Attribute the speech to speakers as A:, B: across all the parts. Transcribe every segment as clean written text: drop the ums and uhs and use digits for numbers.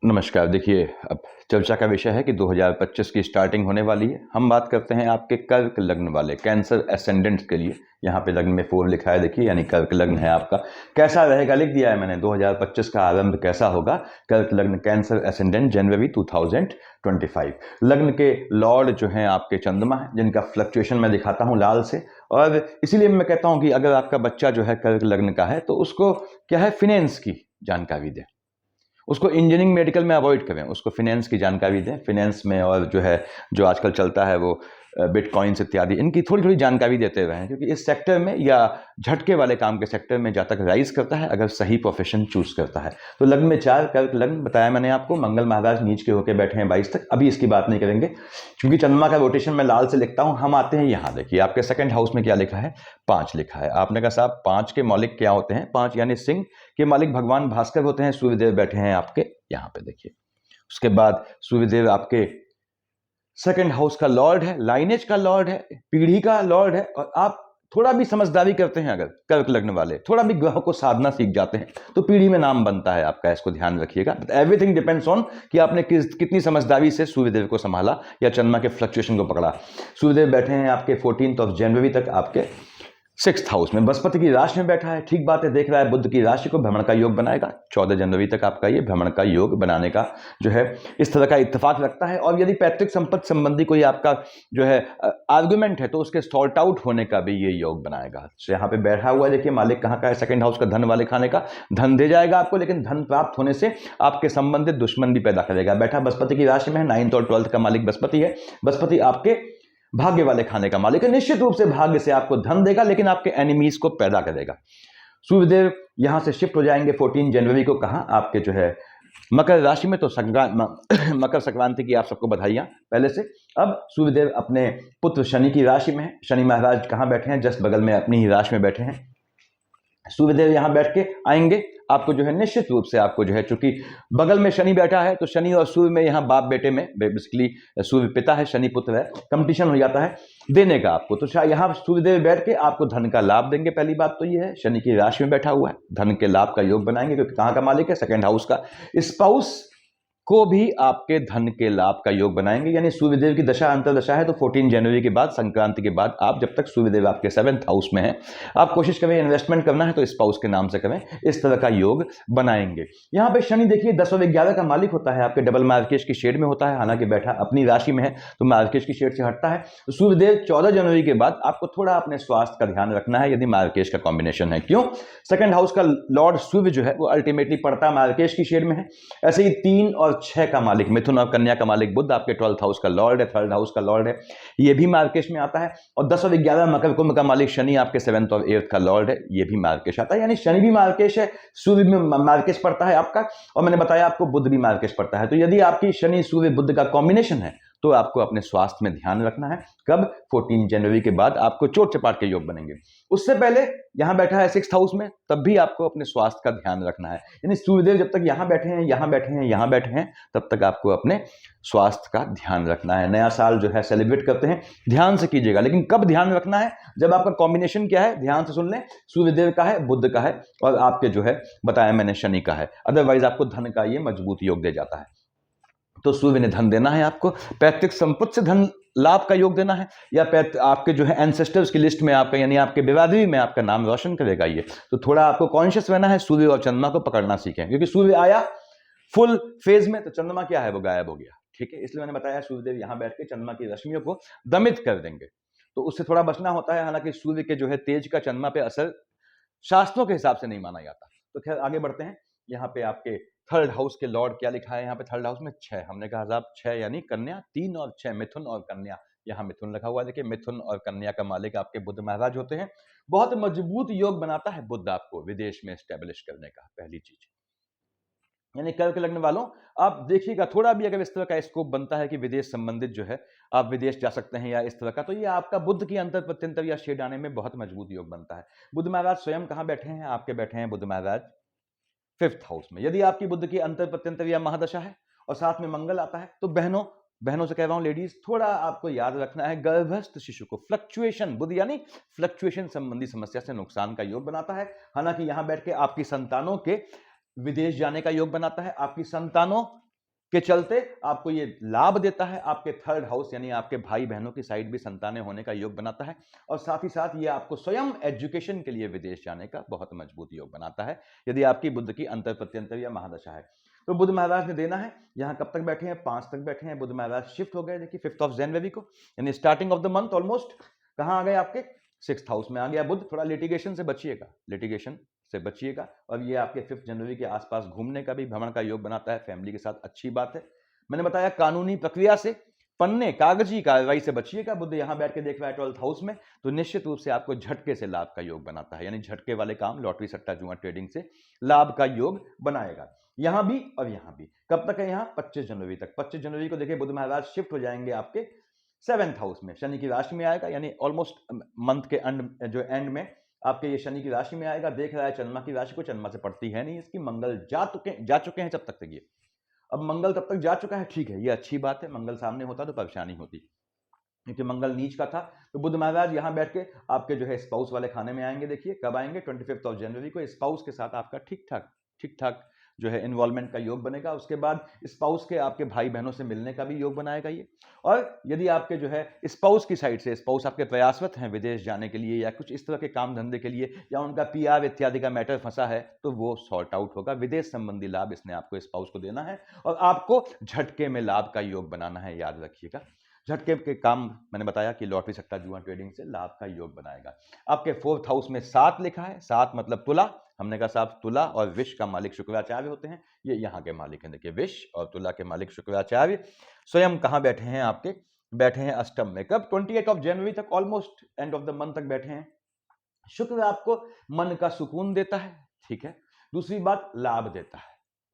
A: नमस्कार। देखिए, अब चर्चा का विषय है कि 2025 की स्टार्टिंग होने वाली है। हम बात करते हैं आपके कर्क लग्न वाले कैंसर एसेंडेंट्स के लिए। यहाँ पे लग्न में 4 लिखा है, देखिए, यानी कर्क लग्न है आपका। कैसा रहेगा लिख दिया है मैंने, 2025 का आरंभ कैसा होगा। कर्क लग्न कैंसर एसेंडेंट जनवरी 2025। लग्न के लॉर्ड जो हैं आपके चंद्रमा हैं, जिनका फ्लक्चुएशन मैं दिखाता हूँ लाल से। और इसीलिए मैं कहता हूँ कि अगर आपका बच्चा जो है कर्क लग्न का है तो उसको क्या है, फिनेंस की जानकारी दें। उसको इंजीनियरिंग मेडिकल में अवॉइड करें, उसको फिनेंस की जानकारी दें। फिनेंस में और जो है, जो आजकल चलता है वो बिटकॉइंस इत्यादि, इनकी थोड़ी थोड़ी जानकारी देते रहें, क्योंकि इस सेक्टर में या झटके वाले काम के सेक्टर में जहाँ तक राइज करता है अगर सही प्रोफेशन चूज करता है। तो लग्न में 4 कर्क लग्न बताया मैंने आपको। मंगल महाराज नीच के होकर बैठे हैं 22 तक, अभी इसकी बात नहीं करेंगे क्योंकि चंद्रमा का रोटेशन मैं लाल से लिखता हूं। हम आते हैं यहाँ, देखिए आपके सेकंड हाउस में क्या लिखा है, 5 लिखा है। आपने कहा साहब 5 के मालिक क्या होते हैं? 5 यानी सिंह के मालिक भगवान भास्कर होते हैं। सूर्यदेव बैठे हैं आपके यहाँ पे, देखिए। उसके बाद सूर्यदेव आपके सेकंड हाउस का लॉर्ड है, लाइनेज का लॉर्ड है, पीढ़ी का लॉर्ड है। और आप थोड़ा भी समझदारी करते हैं, अगर कर्क लग्न वाले थोड़ा भी ग्रह को साधना सीख जाते हैं तो पीढ़ी में नाम बनता है आपका। इसको ध्यान रखिएगा। एवरीथिंग डिपेंड्स ऑन कि आपने कितनी समझदारी से सूर्यदेव को संभाला या चंद्रमा के फ्लक्चुएशन को पकड़ा। सूर्यदेव बैठे हैं आपके 14 जनवरी तक आपके 6th हाउस में। बृहस्पति की राशि में बैठा है, ठीक बात है, देख रहा है बुध की राशि को, भ्रमण का योग बनाएगा। 14 जनवरी तक आपका ये भ्रमण का योग बनाने का जो है इस तरह का इत्तेफाक रखता है। और यदि पैतृक संपत्ति संबंधी कोई आपका जो है आर्गुमेंट है तो उसके सॉर्ट आउट होने का भी ये योग बनाएगा। तो यहाँ पे बैठा हुआ है, देखिए मालिक कहाँ का है, सेकंड हाउस का, धन वाले खाने का। धन दे जाएगा आपको, लेकिन धन प्राप्त होने से आपके संबंधित दुश्मन भी पैदा करेगा। बैठा बृहस्पति की राशि में है, 9th और 12th का मालिक बृहस्पति है। बृहस्पति आपके भाग्य वाले खाने का मालिक है। निश्चित रूप से भाग्य से आपको धन देगा, लेकिन आपके एनिमीज को पैदा करेगा। सूर्यदेव यहां से शिफ्ट हो जाएंगे 14 जनवरी को, कहां, आपके जो है मकर राशि में। तो मकर संक्रांति की आप सबको बधाइयां पहले से। अब सूर्यदेव अपने पुत्र शनि की राशि में है। शनि महाराज कहां बैठे हैं, जस्ट बगल में अपनी ही राशि में बैठे हैं। सूर्यदेव यहां बैठ के आएंगे आपको जो है, निश्चित रूप से आपको जो है, चूंकि बगल में शनि बैठा है तो शनि और सूर्य में यहां बाप बेटे में बेसिकली सूर्य पिता है, शनि पुत्र है, कंपटीशन हो जाता है देने का आपको। तो यहां सूर्यदेव बैठ के आपको धन का लाभ देंगे। पहली बात तो ये है, शनि की राशि में बैठा हुआ है, धन के लाभ का योग बनाएंगे, क्योंकि कहां का मालिक है, सेकंड हाउस का। स्पाउस को भी आपके धन के लाभ का योग बनाएंगे। यानी सूर्यदेव की दशा अंतरदशा है तो 14 जनवरी के बाद, संक्रांति के बाद, आप जब तक सूर्यदेव आपके 7th हाउस में है, आप कोशिश करें इन्वेस्टमेंट करना है तो स्पाउस के नाम से करें, इस तरह का योग बनाएंगे। यहां पे शनि देखिए 10 और 11 का मालिक होता है आपके, डबल मार्केश की शेड में होता है, हालांकि बैठा अपनी राशि में है तो मार्केश की शेड से हटता है। तो सूर्यदेव 14 जनवरी के बाद आपको थोड़ा अपने स्वास्थ्य का ध्यान रखना है, यदि मार्केश का कॉम्बिनेशन है। क्यों? सेकंड हाउस का लॉर्ड सूर्य जो है वो अल्टीमेटली पड़ता मार्केश की शेड में है। ऐसे ही 3 और 6 का मालिक, मिथुन और कन्या का मालिक बुध आपके 12th हाउस का लॉर्ड है, 3rd हाउस का लॉर्ड है, ये भी मार्केश में आता है। और 10 और 11 मकर कुंभ का मालिक शनि आपके 7th और 8th का लॉर्ड है, ये भी मार्केश आता है। यानी शनि भी मार्केश है, सूर्य भी मार्केश पड़ता है आपका, और मैंने बताया आपको बुध भी मार्केश पड़ता है। तो यदि आपकी शनि सूर्य बुध का कॉम्बिनेशन है तो आपको अपने स्वास्थ्य में ध्यान रखना है। कब? 14 जनवरी के बाद आपको चोट चपाट के योग बनेंगे। उससे पहले यहां बैठा है 6th हाउस में, तब भी आपको अपने स्वास्थ्य का ध्यान रखना है। यानी सूर्यदेव जब तक यहां बैठे हैं, यहां बैठे हैं, यहां बैठे हैं, तब तक आपको अपने स्वास्थ्य का ध्यान रखना है। नया साल जो है सेलिब्रेट करते हैं, ध्यान से कीजिएगा। लेकिन कब ध्यान रखना है? जब आपका कॉम्बिनेशन क्या है, ध्यान से सुन लें, सूर्यदेव का है, बुध का है, और आपके जो है बताया मैंने शनि का है। अदरवाइज आपको धन का ये मजबूत योग दे जाता है। तो सूर्य ने धन देना है आपको, पैतृक संपत्ति से धन लाभ का योग देना है, या आपके जो है एंसेस्टर्स की लिस्ट में आपका, यानी आपके बिरादरी में आपका नाम रोशन करेगा ये। तो थोड़ा आपको कॉन्शियस रहना है, सूर्य और चंद्रमा को पकड़ना सीखें, क्योंकि सूर्य आया फुल फेज में तो चंद्रमा क्या है, वो गायब हो गया। ठीक है, इसलिए मैंने बताया सूर्यदेव यहां बैठ के चंद्रमा की रश्मियों को दमित कर देंगे, तो उससे थोड़ा बचना होता है। हालांकि सूर्य के जो है तेज का चंद्रमा पे असर शास्त्रों के हिसाब से नहीं माना जाता। तो खैर आगे बढ़ते हैं। यहाँ पे आपके 3rd हाउस के लॉर्ड क्या लिखा है, यहाँ पे 3rd हाउस में 6, हमने कहा साहब 6 यानी कन्या, 3 और 6 मिथुन और कन्या, यहाँ मिथुन लिखा हुआ है, देखिए मिथुन और कन्या का मालिक आपके बुध महाराज होते हैं। बहुत मजबूत योग बनाता है बुध आपको विदेश में स्टेब्लिश करने का, पहली चीज। यानी कर्क लग्न वालों, आप देखिएगा थोड़ा भी अगर इस तरह का स्कोप बनता है कि विदेश संबंधित जो है आप विदेश जा सकते हैं या इस तरह का, तो ये आपका बुध की अंतर प्रत्यंतर या शेड आने में बहुत मजबूत योग बनता है। बुध महाराज स्वयं कहां बैठे हैं, आपके बैठे हैं बुध महाराज 5th हाउस में। यदि आपकी बुध की अंतर प्रत्यंतर या महादशा है और साथ में मंगल आता है, तो बहनों बहनों से कह रहा हूं, लेडीज, थोड़ा आपको याद रखना है, गर्भस्थ शिशु को फ्लक्चुएशन, बुध यानी फ्लक्चुएशन संबंधी समस्या से नुकसान का योग बनाता है। हालांकि यहां बैठ के आपकी संतानों के विदेश जाने का योग बनाता है, आपकी संतानों के चलते आपको ये लाभ देता है। आपके थर्ड हाउस यानी आपके भाई बहनों की साइड भी संतानें होने का योग बनाता है, और साथ ही साथ ये आपको स्वयं एजुकेशन के लिए विदेश जाने का बहुत मजबूत योग बनाता है यदि आपकी बुध की अंतर प्रत्यंतर या महादशा है। तो बुध महाराज ने देना है, यहाँ कब तक बैठे हैं, 5 तक बैठे हैं। बुध महाराज शिफ्ट हो गए, देखिए 5 ऑफ जनवरी को, यानी starting of the month almost कहाँ आ गए, आपके 6th हाउस में आ गया बुध। थोड़ा लिटिगेशन से बचिएगा, लिटिगेशन से बचिएगा। और ये आपके 5 जनवरी के आसपास घूमने का भी, भ्रमण का योग बनाता है, फैमिली के साथ अच्छी बात है। मैंने बताया कानूनी प्रक्रिया से, पन्ने कागजी कार्रवाई से बचिएगा। बुध यहां बैठ के देख रहा है 12th हाउस में, तो निश्चित रूप से आपको झटके से लाभ का योग बनाता है, यानी झटके वाले काम, लॉटरी सट्टा जुआ ट्रेडिंग से लाभ का योग बनाएगा, यहां भी और यहां भी। कब तक है, यहां 25 जनवरी तक। 25 जनवरी को देखिए बुध महाराज शिफ्ट हो जाएंगे आपके 7th हाउस में, शनि की राशि में आएगा, यानी ऑलमोस्ट मंथ के एंड में आपके ये शनि की राशि में आएगा। देख रहा है चंद्रमा की राशि को, चंद्रमा से पड़ती है नहीं इसकी, मंगल जा चुके हैं जब तक ये, अब मंगल तब तक जा चुका है, ठीक है, ये अच्छी बात है। मंगल सामने होता तो परेशानी होती, क्योंकि मंगल नीच का था। तो बुध महाराज यहां बैठ के आपके जो है स्पाउस वाले खाने में आएंगे। देखिए कब आएंगे, 25 ऑफ जनवरी को। स्पाउस के साथ आपका ठीक ठाक जो है इन्वॉल्वमेंट का योग बनेगा। उसके बाद स्पाउस के आपके भाई बहनों से मिलने का भी योग बनाएगा ये। और यदि आपके जो है स्पाउस की साइड से, स्पाउस आपके प्रयासरत हैं विदेश जाने के लिए या कुछ इस तरह के काम धंधे के लिए, या उनका पीआर इत्यादि का मैटर फंसा है, तो वो सॉर्ट आउट होगा। विदेश संबंधी लाभ इसने आपको स्पाउस को देना है, और आपको झटके में लाभ का योग बनाना है, याद रखिएगा। झटके के काम मैंने बताया कि लॉटरी सट्टा जुआ ट्रेडिंग से लाभ का योग बनाएगा। आपके 4th हाउस में 7 लिखा है, 7 मतलब तुला। हमने कहा साहब तुला और विष का मालिक शुक्राचार्य होते हैं, ये यहाँ के मालिक हैं। देखिए विष और तुला के मालिक शुक्राचार्य स्वयं कहाँ बैठे हैं, आपके बैठे हैं अष्टम में। कब, 28 ऑफ जनवरी तक, almost end of the month तक बैठे हैं। शुक्र आपको मन का सुकून देता है, ठीक है। दूसरी बात, लाभ देता है,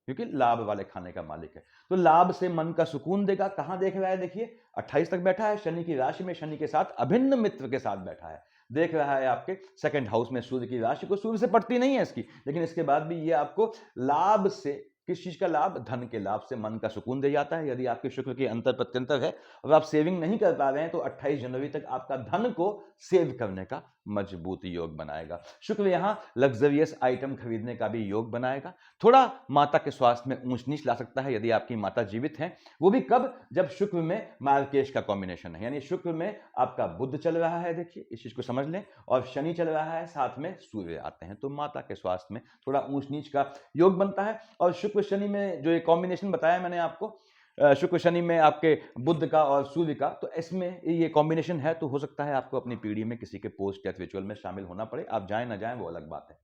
A: क्योंकि लाभ वाले खाने का मालिक है, तो लाभ से मन का सुकून देगा। कहां देख रहा है, देखिए 28 तक बैठा है शनि की राशि में, शनि के साथ अभिन्न मित्र के साथ बैठा है। देख रहा है आपके 2nd हाउस में सूर्य की राशि को, सूर्य से पड़ती नहीं है इसकी, लेकिन इसके बाद भी ये आपको लाभ से, किस चीज का लाभ, धन के लाभ से मन का सुकून दे जाता है। यदि आपके शुक्र की अंतर प्रत्यंतर है और आप सेविंग नहीं कर पा रहे हैं, तो 28 जनवरी तक आपका धन को सेव करने का मजबूत योग बनाएगा। शुक्र यहां लग्जरियस आइटम खरीदने का भी योग बनाएगा। थोड़ा माता के स्वास्थ्य में ऊंच नीच ला सकता है यदि आपकी माता जीवित है, वो भी कब, जब शुक्र में मार्केश का कॉम्बिनेशन है, यानी शुक्र में आपका बुध चल रहा है, देखिए इस चीज को समझ लें, और शनि चल रहा है, साथ में सूर्य आते हैं, तो माता के स्वास्थ्य में थोड़ा ऊंच नीच का योग बनता है। और शुक्र शनि में जो ये कॉम्बिनेशन बताया मैंने आपको, शुक्र शनि में आपके बुध का और सूर्य का, तो इसमें ये कॉम्बिनेशन है, तो हो सकता है आपको अपनी पीढ़ी में किसी के पोस्ट डेथ रिचुअल में शामिल होना पड़े। आप जाएं ना जाएं वो अलग बात है।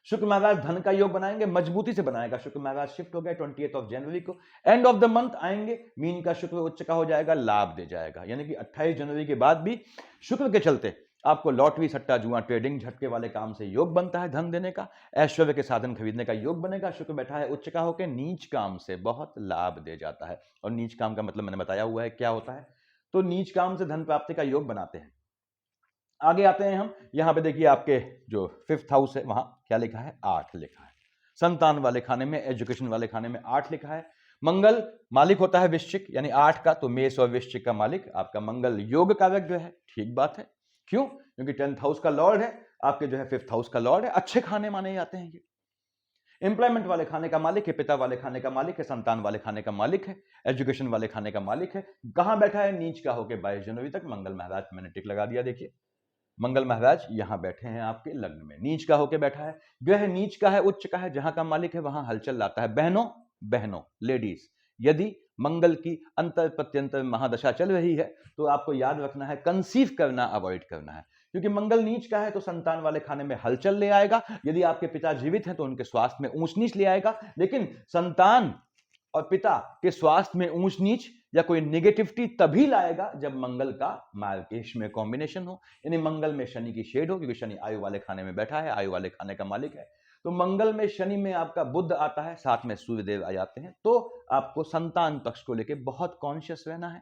A: शुक्र महाराज धन का योग बनाएंगे, मजबूती से बनाएगा। शुक्र महाराज शिफ्ट हो गए 28 ऑफ जनवरी को, एंड ऑफ द मंथ आएंगे, मीन का शुक्र उच्च का हो जाएगा, लाभ दे जाएगा। यानी कि 28 जनवरी के बाद भी शुक्र के चलते आपको लॉटरी सट्टा जुआ ट्रेडिंग झटके वाले काम से योग बनता है, धन देने का, ऐश्वर्य के साधन खरीदने का योग बनेगा। शुक्र बैठा है उच्च का होकर, नीच काम से बहुत लाभ दे जाता है। और नीच काम का मतलब मैंने बताया हुआ है क्या होता है, तो नीच काम से धन प्राप्ति का योग बनाते हैं। आगे आते हैं हम, यहां पे देखिए आपके जो 5th हाउस है, वहां क्या लिखा है, 8 लिखा है। संतान वाले खाने में, एजुकेशन वाले खाने में 8 लिखा है। मंगल मालिक होता है वृश्चिक, यानी 8 का, तो मेष और वृश्चिक का मालिक आपका मंगल योग कारक जो है, ठीक बात है। क्यों, क्योंकि 10th हाउस का लॉर्ड है, आपके जो है 5th हाउस का लॉर्ड है, अच्छे खाने माने जाते हैं ये। एम्प्लॉयमेंट वाले खाने का मालिक है, पिता वाले खाने का मालिक है, संतान वाले खाने का मालिक है, एजुकेशन वाले खाने का मालिक है। कहां बैठा है, नीच का होकर 22 जनवरी तक। मंगल महाराज, मैंने टिक लगा दिया, देखिए मंगल महाराज यहां बैठे हैं आपके लग्न में, नीच का होकर बैठा है। ग्रह नीच का है, उच्च का है, जहां का मालिक है वहां हलचल लाता है। बहनों लेडीज, यदि मंगल की अंतर प्रत्यंतर महादशा चल रही है, तो आपको याद रखना है कंसीव करना अवॉइड करना है, क्योंकि मंगल नीच का है, तो संतान वाले खाने में हलचल ले आएगा। यदि आपके पिता जीवित हैं तो उनके स्वास्थ्य में ऊंच नीच ले आएगा, लेकिन संतान और पिता के स्वास्थ्य में ऊंच नीच या कोई नेगेटिविटी तभी लाएगा जब मंगल का मार्केश में कॉम्बिनेशन हो, यानी मंगल में शनि की शेड हो, क्योंकि शनि आयु वाले खाने में बैठा है, आयु वाले खाने का मालिक है। तो मंगल में, शनि में आपका बुध आता है, साथ में सूर्यदेव आ जाते हैं, तो आपको संतान पक्ष को लेकर बहुत कॉन्शियस रहना है।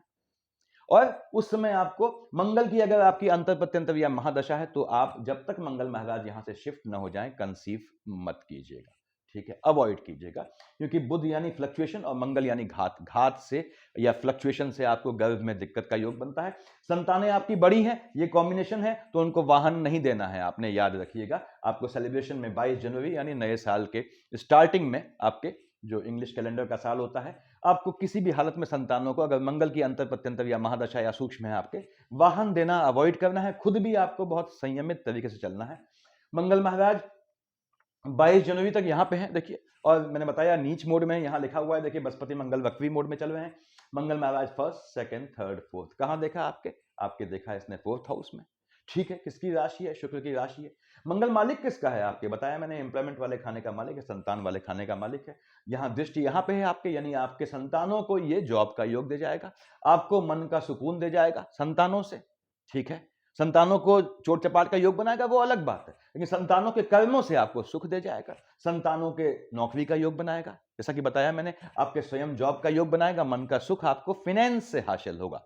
A: और उस समय आपको मंगल की अगर आपकी अंतर प्रत्यंतर या महादशा है, तो आप जब तक मंगल महाराज यहां से शिफ्ट न हो जाएं, कंसीव मत कीजिएगा, ठीक है, अवॉइड कीजिएगा। क्योंकि बुध यानी फ्लक्चुएशन और मंगल यानी घात, घात से या फ्लक्चुएशन से आपको गर्भ में दिक्कत का योग बनता है। संतानें आपकी बड़ी हैं, ये कॉम्बिनेशन है, तो उनको वाहन नहीं देना है, आपने याद रखिएगा। आपको सेलिब्रेशन में 22 जनवरी यानी नए साल के स्टार्टिंग में आपके जो इंग्लिश कैलेंडर का साल होता है, आपको किसी भी हालत में संतानों को, अगर मंगल की अंतर प्रत्यंतर या महादशा या सूक्ष्म है आपके, वाहन देना अवॉइड करना है। खुद भी आपको बहुत संयमित तरीके से चलना है। मंगल महाराज 22 जनवरी तक यहाँ पे हैं देखिए, और मैंने बताया नीच मोड में, यहाँ लिखा हुआ है देखिए बृहस्पति मंगल वक्री मोड में चल रहे हैं। मंगल महाराज फर्स्ट, सेकंड, थर्ड, फोर्थ, कहाँ देखा आपके देखा इसने फोर्थ हाउस में। ठीक है, किसकी राशि है? शुक्र की राशि है। मंगल मालिक किसका है आपके? बताया मैंने, एम्प्लॉयमेंट वाले खाने का मालिक है, संतान वाले खाने का मालिक है। यहाँ दृष्टि यहाँ पे है आपके, यानी आपके संतानों को ये जॉब का योग दे जाएगा, आपको मन का सुकून दे जाएगा संतानों से। ठीक है, संतानों को चोट चपाट का योग बनाएगा वो अलग बात है, लेकिन संतानों के कर्मों से आपको सुख दे जाएगा, संतानों के नौकरी का योग बनाएगा, जैसा कि बताया मैंने, आपके स्वयं जॉब का योग बनाएगा, मन का सुख आपको फाइनेंस से हासिल होगा,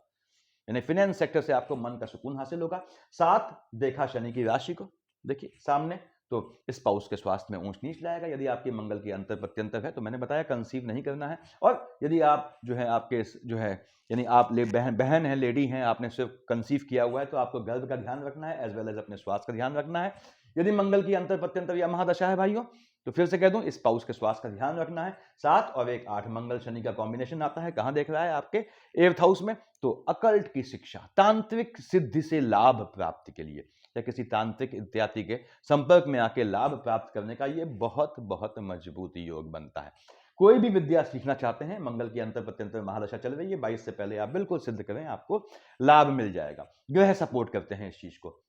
A: यानी फाइनेंस सेक्टर से आपको मन का सुकून हासिल होगा। साथ देखा शनि की राशि को देखिए सामने, तो स्पाउस के स्वास्थ्य में ऊंच नीच लाएगा। यदि आपकी मंगल की अंतर प्रत्यंतर है तो मैंने बताया कंसीव नहीं करना है, और यदि आप जो है आपके जो है यानी आप बहन है, लेडी हैं, आपने सिर्फ कंसीव किया हुआ है, तो आपको गर्भ का ध्यान रखना है एज वेल एज अपने स्वास्थ्य का ध्यान रखना है। यदि मंगल की अंतर प्रत्यंतर या महादशा है भाइयों, तो फिर से कह दूं, स्पाउस के स्वास्थ्य का ध्यान रखना है। 7 और 1 8 मंगल शनि का कॉम्बिनेशन आता है, कहां देख रहा है? आपके 8th हाउस में। तो अकल्ट की शिक्षा, तांत्रिक सिद्धि से लाभ प्राप्ति के लिए या किसी तांत्रिक इत्यादि के संपर्क में आके लाभ प्राप्त करने का ये बहुत बहुत मजबूत योग बनता है। कोई भी विद्या सीखना चाहते हैं, मंगल की अंतर प्रत्यंतर महादशा चल रही है 22 से पहले आप बिल्कुल सिद्ध करें, आपको लाभ मिल जाएगा। ग्रह सपोर्ट करते हैं इस चीज को।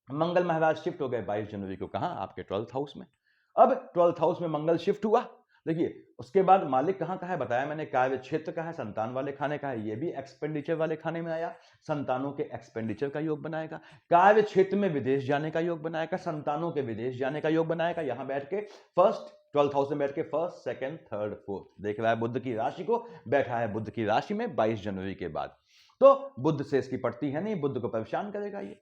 A: मंगल महाराज शिफ्ट हो गए 22 जनवरी को, कहां? आपके 12th हाउस में। अब 12th हाउस में मंगल शिफ्ट हुआ, देखिए उसके बाद मालिक कहां का है? बताया मैंने, कार्य क्षेत्र का है, संतान वाले खाने का है, ये भी एक्सपेंडिचर वाले खाने में आया, संतानों के एक्सपेंडिचर का योग बनाएगा, कार्य क्षेत्र में विदेश जाने का योग बनाएगा, संतानों के विदेश जाने का योग बनाएगा। यहां बैठ के फर्स्ट 12th हाउस में बैठ के फर्स्ट, सेकंड, थर्ड, फोर्थ देख रहा है बुध की राशि को, बैठा है बुध की राशि में 22 जनवरी के बाद। तो बुध से इसकी पड़ती है नहीं, बुध को परेशान करेगा ये,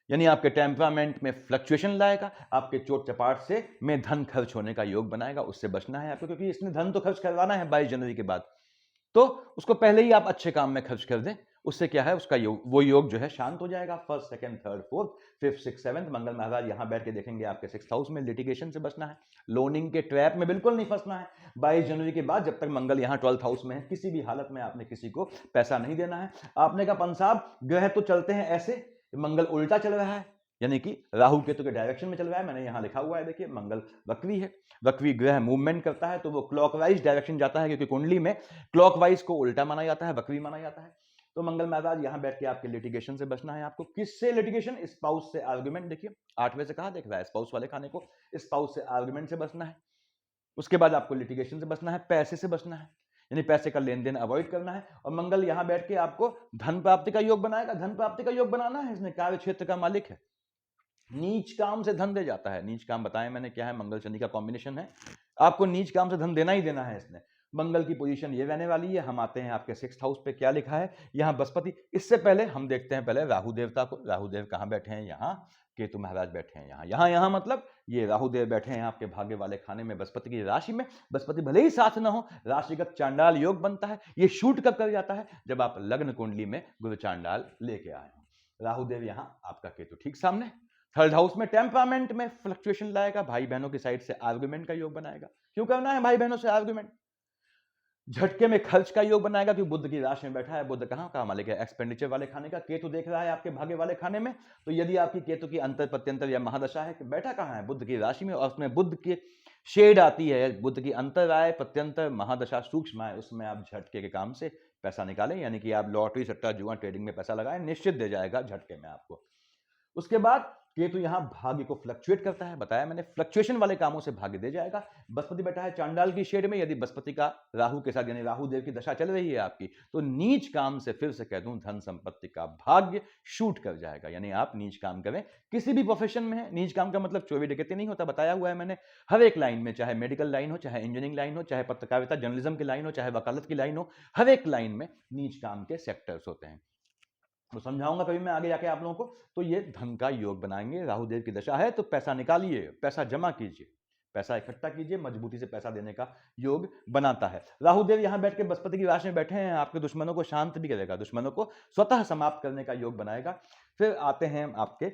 A: यानी आपके टेम्परामेंट में फ्लक्चुएशन लाएगा, आपके चोट चपाट से में धन खर्च होने का योग बनाएगा, उससे बचना है आपको, क्योंकि इसने धन तो खर्च करवाना है 22 जनवरी के बाद, तो उसको पहले ही आप अच्छे काम में खर्च कर दें, उससे क्या है उसका योग, वो योग जो है शांत हो जाएगा। First, second, third, fourth, fifth, six, seventh Mangal Maharaj यहां बैठ के देखेंगे आपके 6th हाउस में। लिटिगेशन से बचना है, लोनिंग के ट्रैप में बिल्कुल नहीं फंसना है 22 जनवरी के बाद, जब तक मंगल यहां 12th हाउस में है। किसी भी हालत में आपने किसी को पैसा नहीं देना है। आपने कहा पंत साहब ग्रह तो चलते हैं ऐसे, मंगल उल्टा चल रहा है, यानी कि राहु केतु के डायरेक्शन में चल रहा है। मैंने यहां लिखा हुआ है देखिए, मंगल वक्री है, वक्री ग्रह मूवमेंट करता है तो वो क्लॉकवाइज डायरेक्शन जाता है, क्योंकि कुंडली में क्लॉकवाइज को उल्टा माना जाता है, वक्री माना जाता है। तो मंगल महाराज यहां बैठ के आपके लिटिगेशन से बचना है आपको। किससे लिटिगेशन? स्पाउस से आर्गुमेंट। देखिए 8वें से कहा देख रहा है, स्पाउस वाले खाने को, स्पाउस से आर्गुमेंट से बचना है। उसके बाद आपको लिटिगेशन से बचना है, पैसे से बचना है, यानी पैसे का लेन देन अवॉइड करना है। और मंगल यहां बैठ के आपको धन प्राप्ति का योग बनाएगा। धन प्राप्ति का योग बनाना है, इसने कार्य क्षेत्र का मालिक है, नीच काम से धन दे जाता है। नीच काम बताया मैंने क्या है, मंगल शनि का कॉम्बिनेशन है, आपको नीच काम से धन देना ही देना है इसने। मंगल की पोजीशन ये रहने वाली है। हम आते हैं आपके 6th हाउस पे, क्या लिखा है यहाँ बृहस्पति। इससे पहले हम देखते हैं पहले राहु देवता को। राहु देव कहाँ बैठे हैं? यहाँ। केतु महाराज बैठे हैं यहाँ। यहाँ मतलब ये राहु देव बैठे हैं आपके भाग्य वाले खाने में, बृहस्पति की राशि में। बृहस्पति भले ही साथ न हो, राशिगत चांडाल योग बनता है। ये शूट कब कर जाता है? जब आप लग्न कुंडली में गुरु चांडाल लेके आए हो। राहु देव यहाँ, आपका केतु ठीक सामने। 3rd हाउस में टेम्परामेंट में फ्लक्चुएशन लाएगा, भाई बहनों की साइड से आर्गुमेंट का योग बनाएगा। क्यों करना है भाई बहनों से आर्गुमेंट? झटके में खर्च का योग बनाएगा, क्योंकि बुध की राशि में बैठा है। बुध कहां का मालिक है? एक्सपेंडिचर वाले खाने का। केतु देख रहा है आपके भाग्य वाले खाने में, तो यदि आपकी केतु की अंतर प्रत्यंतर या महादशा है, बैठा कहां है? बुध की राशि में, और उसमें बुध की शेड आती है, बुध की अंतर आए प्रत्यंतर महादशा सूक्ष्म आए, उसमें आप झटके के काम से पैसा निकालें, यानी कि आप लॉटरी सट्टा जुआ ट्रेडिंग में पैसा लगाएं, निश्चित दे जाएगा झटके में आपको। उसके बाद केतु यहां भाग्य को फ्लक्चुएट करता है, बताया मैंने, फ्लक्चुएशन वाले कामों से भाग्य दे जाएगा। बृहस्पति बैठा है चांडाल की शेड में। यदि बृहस्पति का राहु के साथ, यानी राहु देव की दशा चल रही है आपकी, तो नीच काम से, फिर से कह दूं, धन संपत्ति का भाग्य शूट कर जाएगा। यानी आप नीच काम करें, किसी भी प्रोफेशन में है। नीच काम का मतलब चोरी डकैती नहीं होता, बताया हुआ है मैंने। हर एक लाइन में, चाहे मेडिकल लाइन हो, चाहे इंजीनियरिंग लाइन हो, चाहे पत्रकारिता जर्नलिज्म की लाइन हो, चाहे वकालत की लाइन हो, हर एक लाइन में नीच काम के सेक्टर्स होते हैं। तो समझाऊंगा कभी मैं आगे जाके आप लोगों को। तो ये धन का योग बनाएंगे। राहु देव की दशा है तो पैसा निकालिए, पैसा जमा कीजिए, पैसा इकट्ठा कीजिए, मजबूती से पैसा देने का योग बनाता है। राहु देव यहां बैठ के बृहस्पति की राशि में बैठे हैं, आपके दुश्मनों को शांत भी करेगा, दुश्मनों को स्वतः समाप्त करने का योग बनाएगा। फिर आते हैं आपके,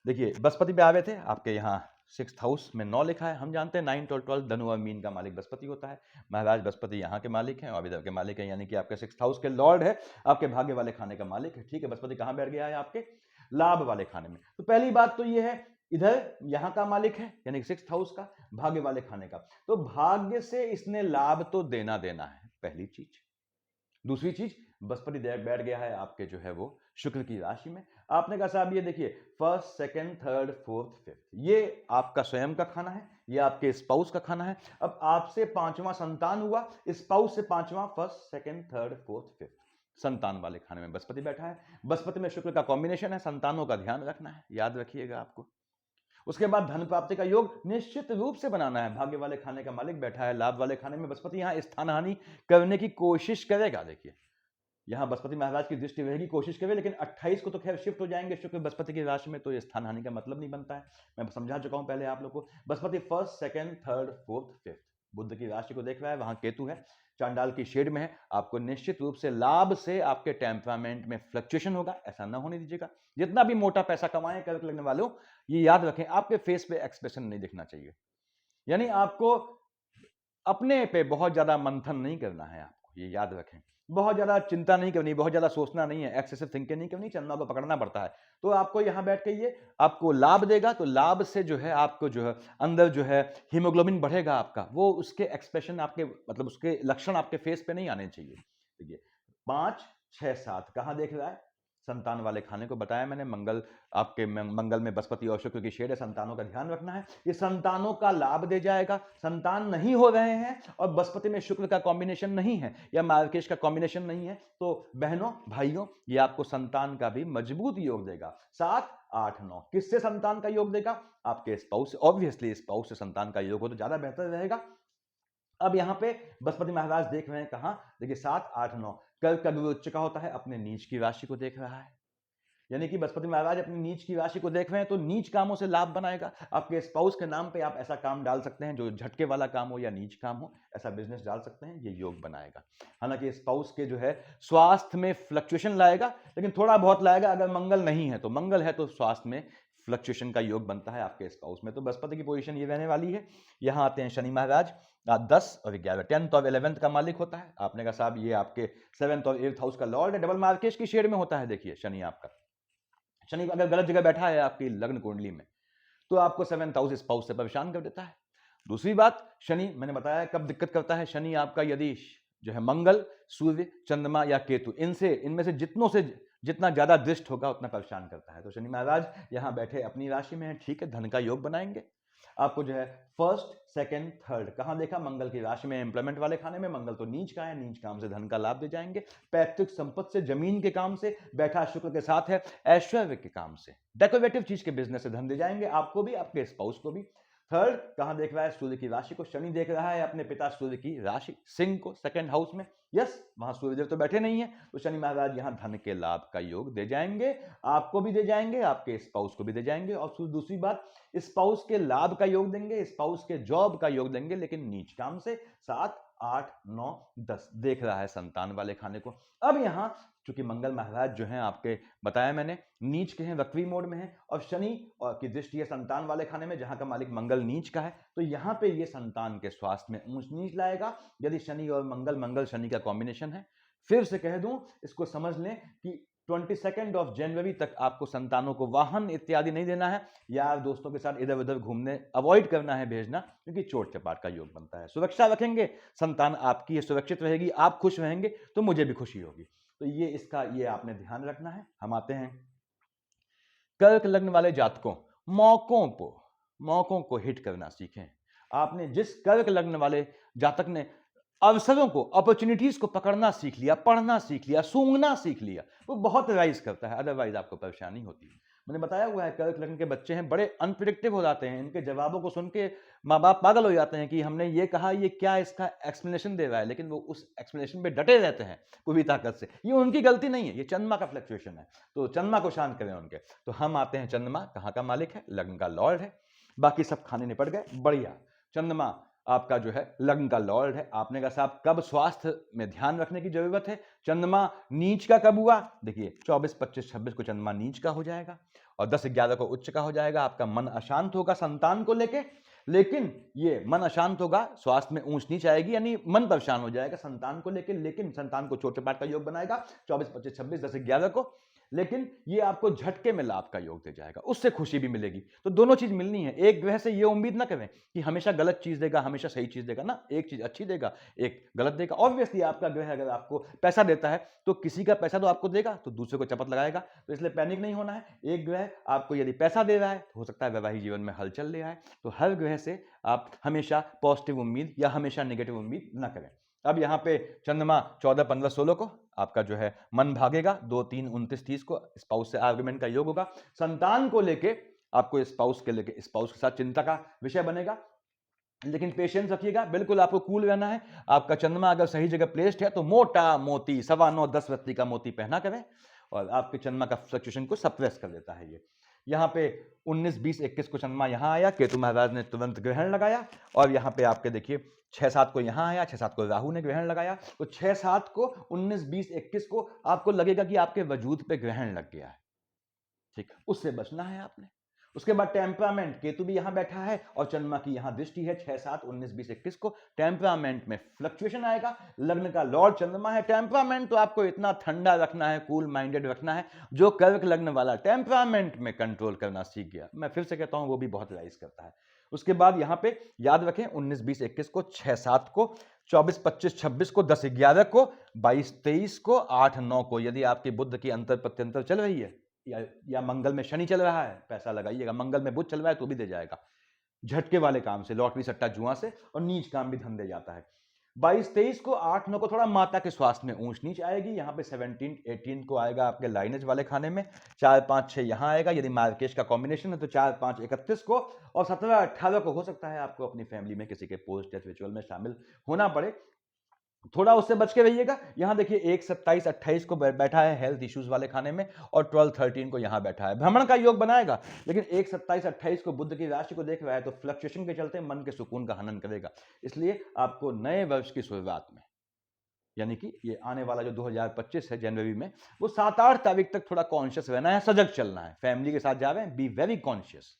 A: देखिए बृहस्पति पे आ रहे थे आपके यहाँ सिक्स हाउस में 9 लिखा है। हम जानते हैं 9 12 धनु और मीन का मालिक बृहस्पति होता है। महाराज बृहस्पति यहाँ के मालिक हैं और विदर्भ के मालिक हैं, यानी कि आपके सिक्स हाउस के लॉर्ड है, आपके भाग्य वाले खाने का मालिक है। ठीक है, बृहस्पति कहाँ बैठ गया है? आपके लाभ वाले खाने में। तो पहली बात तो ये है, इधर यहाँ का मालिक है यानी कि सिक्स हाउस का, भाग्य वाले खाने का, तो भाग्य से इसने लाभ तो देना है, पहली चीज। दूसरी चीज, बृहस्पति बैठ गया है आपके जो है वो शुक्र की राशि में। आपने कहा साहब ये देखिए first second third fourth fifth, ये आपका स्वयं का खाना है, ये आपके स्पाउस का खाना है। अब आपसे पांचवा संतान हुआ, स्पाउस से पांचवा, first second third fourth fifth, संतान वाले खाने में बृहस्पति बैठा है। बृहस्पति में शुक्र का कॉम्बिनेशन है, संतानों का ध्यान रखना है, याद रखिएगा आपको। उसके बाद धन प्राप्ति का योग निश्चित रूप से बनाना है। भाग्य वाले खाने का मालिक बैठा है लाभ वाले खाने में, बृहस्पति यहां स्थान हानि करने की कोशिश करेगा। देखिए यहां बृहस्पति महाराज की दृष्टि रहेगी, कोशिश करें, लेकिन 28 को तो खैर शिफ्ट हो जाएंगे शुक्र बृहस्पति की राशि में, तो ये स्थान हानि का मतलब नहीं बनता है। मैं समझा चुका हूं पहले आप लोग को। Brihaspati first second third fourth fifth Budh की राशि को देख रहा है, वहां केतु है, चांडाल की शेड में है। आपको निश्चित रूप से लाभ से आपके टेम्परामेंट में फ्लक्चुएशन होगा, ऐसा ना होने दीजिएगा। जितना भी मोटा पैसा कमाएं कर्क लगने वालों, ये याद रखें आपके फेस पे एक्सप्रेशन नहीं दिखना चाहिए, यानी आपको अपने पे बहुत ज्यादा मंथन नहीं करना है, आपको ये याद रखें। बहुत ज्यादा चिंता नहीं करनी, बहुत ज्यादा सोचना नहीं है, एक्सेसिव थिंकिंग नहीं करनी, चंद्रमा को पकड़ना पड़ता है। तो आपको यहां बैठ के ये आपको लाभ देगा, तो लाभ से जो है आपको जो है अंदर जो है हीमोग्लोबिन बढ़ेगा आपका, वो उसके एक्सप्रेशन आपके मतलब उसके लक्षण आपके फेस पे नहीं आने चाहिए। देखिए 5 6 7 कहां देख रहा है? संतान वाले खाने को बताया मैंने। मंगल आपके मंगल में बृहस्पति और शुक्र की शेड है, संतानों का ध्यान रखना है, ये संतानों का लाभ दे जाएगा। संतान नहीं हो रहे हैं और बृहस्पति में शुक्र का कॉम्बिनेशन नहीं है या मार्केश का कॉम्बिनेशन नहीं है, तो बहनों भाइयों ये आपको संतान का भी मजबूत योग देगा। 7 8 9 किससे संतान का योग देगा? आपके स्पाउस से। ऑब्वियसली स्पाउस से संतान का योग हो तो ज्यादा बेहतर रहेगा। अब यहां पे बृहस्पति महाराज देख रहे हैं कहां? देखिए 7 8 9 कर्क का गुरु उच्च का होता है, अपने नीच की राशि को देख रहा है, यानी कि बृहस्पति महाराज अपनी नीच की राशि को देख रहे हैं, तो नीच कामों से लाभ बनाएगा। आपके स्पाउस के नाम पे आप ऐसा काम डाल सकते हैं जो झटके वाला काम हो या नीच काम हो, ऐसा बिजनेस डाल सकते हैं, ये योग बनाएगा। हालांकि स्पाउस के जो है स्वास्थ्य में फ्लक्चुएशन लाएगा, लेकिन थोड़ा बहुत लाएगा। अगर मंगल नहीं है तो, मंगल है तो स्वास्थ्य में फ्लक्चुएशन का योग बनता है आपके स्पाउस में। तो बृहस्पति की पोजीशन ये रहने वाली है। यहां आते हैं शनि महाराज, 10 और 11 10th और 11th का मालिक होता है। आपने कहा साहब ये आपके 7th और 8th हाउस का लॉर्ड है, डबल मार्केश की शेड में होता है। देखिए शनि आपका, शनि अगर गलत जगह बैठा है आपकी लग्न कुंडली में, तो आपको 7th हाउस स्पाउस से परेशान कर देता है। दूसरी बात, शनि मैंने बताया कब दिक्कत करता है। शनि आपका यदि जो है मंगल सूर्य चंद्रमा या केतु, इनमें से जितना ज्यादा दृष्ट होगा उतना परेशान करता है। तो शनि महाराज यहां बैठे अपनी राशि में है, ठीक है, धन का योग बनाएंगे। आपको जो है फर्स्ट सेकंड थर्ड कहां देखा? मंगल की राशि में, एम्प्लॉयमेंट वाले खाने में। मंगल तो नीच का है, नीच काम से धन का लाभ दे जाएंगे। पैतृक संपत्ति से, जमीन के काम से बैठा शुक्र के साथ है, ऐश्वर्य के काम से, डेकोरेटिव चीज के बिजनेस से धन दे जाएंगे आपको भी, आपके स्पाउस को भी। थर्ड कहां देख रहा है? सूर्य की राशि को। शनि देख रहा है अपने पिता सूर्य की राशि सिंह को, सेकंड हाउस में। यस, वहां सूर्यदेव तो बैठे नहीं है, तो शनि महाराज यहां धन के लाभ का योग दे जाएंगे, आपको भी दे जाएंगे, आपके स्पाउस को भी दे जाएंगे। और दूसरी बात, स्पाउस के लाभ का योग देंगे, स्पाउस के जॉब का योग देंगे, लेकिन नीच काम से। 7 8 9 10 देख रहा है संतान वाले खाने को। अब यहां चूंकि मंगल महाराज जो हैं आपके, बताया मैंने, नीच के हैं, वक्री मोड में है, और शनि और की दृष्टि है संतान वाले खाने में, जहां का मालिक मंगल नीच का है, तो यहां पे ये संतान के स्वास्थ्य में ऊंच नीच लाएगा यदि शनि और मंगल शनि का कॉम्बिनेशन है। फिर से कह दूं, इसको समझ लें कि 22 जनवरी तक आपको संतानों को वाहन इत्यादि नहीं देना है, यार दोस्तों के साथ इधर उधर घूमने अवॉइड करना है भेजना, क्योंकि चोट चपाट का योग बनता है। सुरक्षा रखेंगे, संतान आपकी सुरक्षित रहेगी, आप खुश रहेंगे तो मुझे भी खुशी होगी। तो ये आपने ध्यान रखना है। हम आते हैं कर्क लग्न वाले जातकों, मौकों को हिट करना सीखें। आपने जिस कर्क लग्न वाले जातक ने अवसरों को, अपॉर्चुनिटीज को पकड़ना सीख लिया, पढ़ना सीख लिया, सूंघना सीख लिया, वो बहुत राइज करता है, अदरवाइज आपको परेशानी होती है। मैंने बताया हुआ है कर्क लग्न के बच्चे हैं, बड़े अनप्रिडिक्टिव हो जाते हैं, इनके जवाबों को सुन के माँ बाप पागल हो जाते हैं कि हमने ये कहा, ये क्या इसका एक्सप्लेनेशन दे रहा है, लेकिन वो उस एक्सप्लेनेशन पे डटे रहते हैं पूरी ताकत से। ये उनकी गलती नहीं है, ये चंद्रमा का फ्लक्चुएशन है, तो चंद्रमा को शांत करें उनके। तो हम आते हैं, चंद्रमा कहाँ का मालिक है? लग्न का लॉर्ड है। बाकी सब खाने निपट गए, बढ़िया। चंद्रमा आपका जो है लग्न का लॉर्ड है। आपने कहा साहब कब स्वास्थ्य में ध्यान रखने की जरूरत है? चंद्रमा नीच का कब हुआ? देखिए 24 25 26 को चंद्रमा नीच का हो जाएगा, और 10-11 को उच्च का हो जाएगा। आपका मन अशांत होगा संतान को लेके, लेकिन ये मन अशांत होगा, स्वास्थ्य में ऊंच नीच आएगी, यानी मन परेशान हो जाएगा संतान को लेके, लेकिन संतान को चोट चपाट का योग बनाएगा 24, 25, 26, 10-11 को। लेकिन ये आपको झटके में लाभ का योग दे जाएगा, उससे खुशी भी मिलेगी। तो दोनों चीज मिलनी है। एक ग्रह से ये उम्मीद ना करें कि हमेशा गलत चीज देगा, हमेशा सही चीज देगा ना। एक चीज अच्छी देगा, एक गलत देगा। ऑब्वियसली आपका ग्रह अगर आपको पैसा देता है तो किसी का पैसा तो आपको देगा, तो दूसरे को चपत लगाएगा। तो इसलिए पैनिक नहीं होना है। एक ग्रह आपको यदि पैसा दे रहा है तो हो सकता है वैवाहिक जीवन में हलचल ले आए। तो हर ग्रह से आप हमेशा पॉजिटिव उम्मीद या हमेशा नेगेटिव उम्मीद ना करें। अब यहाँ पे चंद्रमा 14, 15, 16 को आपका जो है मन भागेगा, 2, 3, 29, 30 को स्पाउस से आर्गुमेंट का योग होगा। संतान को लेके आपको स्पाउस के साथ चिंता का विषय बनेगा, लेकिन पेशेंस रखिएगा। बिल्कुल आपको कूल रहना है। आपका चंद्रमा अगर सही जगह प्लेस्ड है तो मोटा मोती 9.25, 10 रत्ती का मोती पहना करें, और आपके चंद्रमा का फ्लक्चुएशन को सप्रेस कर देता है ये। यहाँ पे 19, 20, 21 को चंद्रमा यहाँ आया, केतु महाराज ने तुरंत ग्रहण लगाया। और यहाँ पे आपके देखिए 6, 7 को यहाँ आया, 6, 7 को राहु ने ग्रहण लगाया। तो 6, 7 को, 19, 20, 21 को आपको लगेगा कि आपके वजूद पे ग्रहण लग गया है। ठीक, उससे बचना है आपने। उसके बाद टेम्परामेंट, केतु भी यहां बैठा है और चंद्रमा की यहां दृष्टि है 6, 7, 19, 20, 21 को। टेम्परामेंट में फ्लक्चुएशन आएगा। लग्न का लॉर्ड चंद्रमा है। टेम्परामेंट तो आपको इतना ठंडा रखना है, कूल माइंडेड रखना है। जो कर्क लग्न वाला टेम्परामेंट में कंट्रोल करना सीख गया, मैं फिर से कहता हूं, वो भी बहुत राइज करता है। उसके बाद यहां पे याद रखें 19, 20, 21 को, 6, 7 को, 24, 25, 26 को, 10, 11 को, 22, 23 को, 8, 9 को। यदि आपकी बुध की अंतर प्रत्यंतर चल रही है या मंगल में शनि चल रहा है, पैसा लगाइएगा। मंगल में बुध चल रहा है तो भी दे जाएगा, झटके वाले काम से, लॉटरी सट्टा जुआ से, और नीच काम भी धन दे जाता है। 22, 23 को, 8, 9 को थोड़ा माता के स्वास्थ्य में ऊंच नीच आएगी। यहाँ पे 17, 18 को आएगा आपके लाइनेज वाले खाने में। 4, 5, 6 यहाँ आएगा। यदि मार्केश का कॉम्बिनेशन है तो 4, 5, 31 को, और 17, 18 को हो सकता है आपको अपनी फैमिली में किसी के पोस्ट डेथ रिचुअल में शामिल होना पड़े, थोड़ा उससे बच के रहिएगा। यहां देखिए 1, 27, 28 को बैठा है हेल्थ इश्यूज वाले खाने में, और 12, 13 को यहां बैठा है, भ्रमण का योग बनाएगा। लेकिन 1, 27, 28 को बुध की राशि को देख रहा है तो फ्लक्चुएशन के चलते मन के सुकून का हनन करेगा। इसलिए आपको नए वर्ष की शुरुआत में, यानी कि ये आने वाला जो 2025 है जनवरी में, वो 7, 8 तारीख तक थोड़ा कॉन्शियस रहना है, सजग चलना है। फैमिली के साथ जा रहे हैं, बी वेरी कॉन्शियस।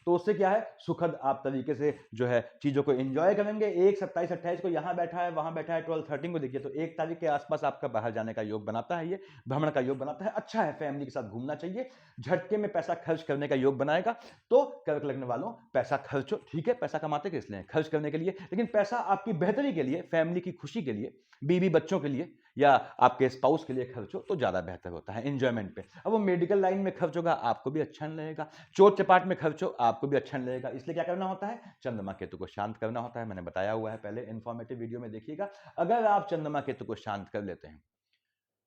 A: तो उससे क्या है, सुखद आप तरीके से जो है चीजों को एंजॉय करेंगे। 1, 27, 28 को यहां बैठा है, वहां बैठा है, 12, 13 को देखिए तो 1 तारीख के आसपास आपका बाहर जाने का योग बनाता है, ये भ्रमण का योग बनाता है। अच्छा है, फैमिली के साथ घूमना चाहिए। झटके में पैसा खर्च करने का योग बनाएगा। तो कर्क लग्न वालों, पैसा खर्चो, ठीक है, पैसा कमाते किस लिए, खर्च करने के लिए, लेकिन पैसा आपकी बेहतरी के लिए, फैमिली की खुशी के लिए, बीवी बच्चों के लिए या आपके स्पाउस के लिए खर्चो तो ज्यादा बेहतर होता है एंजॉयमेंट पे। अब वो मेडिकल लाइन में खर्च होगा, आपको भी अच्छा नहीं लगेगा। चोट चपाट में खर्चो, आपको भी अच्छा नहीं लगेगा। इसलिए क्या करना होता है, चंद्रमा केतु को शांत करना होता है। मैंने बताया हुआ है पहले, इंफॉर्मेटिव वीडियो में देखिएगा। अगर आप चंद्रमा केतु को शांत कर लेते हैं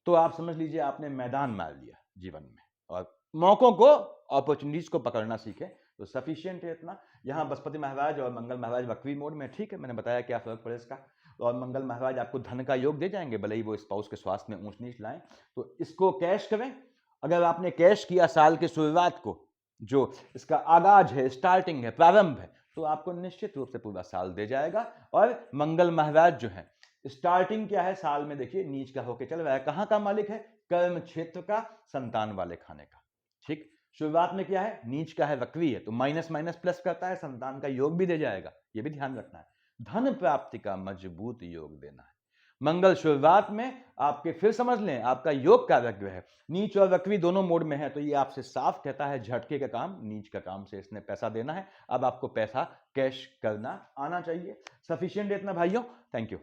A: तो आप समझ लीजिए आपने मैदान मार लिया जीवन में, और मौकों को, अपॉर्चुनिटीज को पकड़ना सीखे तो सफिशियंट है इतना। यहाँ बृहस्पति महाराज और मंगल महाराज वक्री मोड में, ठीक है, मैंने बताया क्या फर्क पड़े इसका। और मंगल महाराज आपको धन का योग दे जाएंगे, भले ही वो स्पाउस के स्वास्थ्य में ऊंच नीच लाएं। तो इसको कैश करें। अगर आपने कैश किया साल की शुरुआत को, जो इसका आगाज है, स्टार्टिंग है, प्रारंभ है, तो आपको निश्चित रूप से पूरा साल दे जाएगा। और मंगल महाराज जो है, स्टार्टिंग क्या है साल में, देखिए नीच का होके चल रहा है। कहां का मालिक है, कर्म क्षेत्र का, संतान वाले खाने का। ठीक, शुरुआत में क्या है, नीच का है, वक्री है, तो माइनस माइनस प्लस करता है, संतान का योग भी दे जाएगा, ये भी ध्यान रखना है। धन प्राप्ति का मजबूत योग देना है। मंगल शुरुआत में आपके, फिर समझ लें, आपका योग कारक ग्रह है, नीच और वक्री दोनों मोड में है, तो ये आपसे साफ कहता है झटके का काम, नीच का काम से इसने पैसा देना है। अब आपको पैसा कैश करना आना चाहिए। सफिशिएंट इतना भाइयों, थैंक यू।